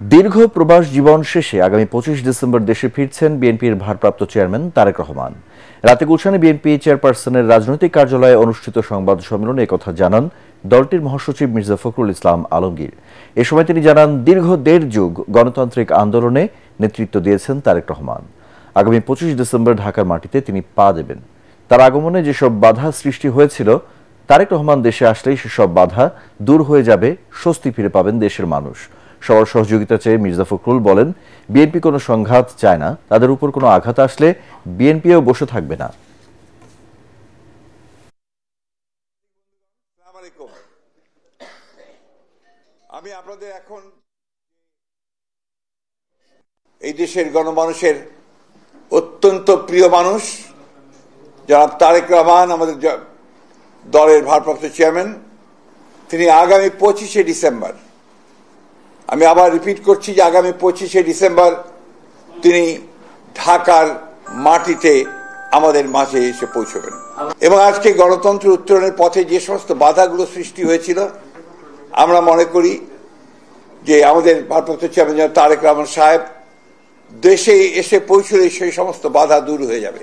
দীর্ঘ প্রবাস জীবন শেষে আগামী 25 ডিসেম্বর দেশে ফিরছেন বিএনপির ভারপ্রাপ্ত চেয়ারম্যান তারেক রহমান। রাতে গুলশানে বিএনপি চেয়ারপারসনের রাজনৈতিক কার্যালয়ে অনুষ্ঠিত সংবাদ সম্মেলনে একথা জানান দলটির মহাসচিব মির্জা ফখরুল ইসলাম আলমগীর। এ সময় তিনি জানান, দীর্ঘ 1.5 যুগ গণতান্ত্রিক আন্দোলনে নেতৃত্ব দিয়েছেন তারেক রহমান। আগামী 25 ডিসেম্বর ঢাকার মাটিতে তিনি পা দেবেন। তার আগমনে যেসব বাধা সৃষ্টি হয়েছিল, তারেক রহমান দেশে আসলেই সেসব বাধা দূর হয়ে যাবে, স্বস্তি ফিরে পাবেন দেশের মানুষ। সবার সহযোগিতা চেয়ে মির্জা ফখরুল বলেন, বিএনপি কোনো সংঘাত চায় না, তাদের উপর কোনো আঘাত আসলে বিএনপিও বসে থাকবে না। আমি আপনাদের এখন এই দেশের গণমানুষের অত্যন্ত প্রিয় মানুষ জনাব তারেক রহমান, আমাদের দলের ভারপ্রাপ্ত চেয়ারম্যান, তিনি আগামী 25শে ডিসেম্বর, আমি আবার রিপিট করছি যে আগামী 25শে ডিসেম্বর তিনি ঢাকার মাটিতে আমাদের মাঝে এসে পৌঁছবেন। এবং আজকে গণতন্ত্র উত্তরণের পথে যে সমস্ত বাধাগুলো সৃষ্টি হয়েছিল, আমরা মনে করি যে আমাদের ভারপ্রাপ্ত চেয়ারম্যান তারেক রহমান সাহেব দেশে এসে পৌঁছলে সেই সমস্ত বাধা দূর হয়ে যাবে।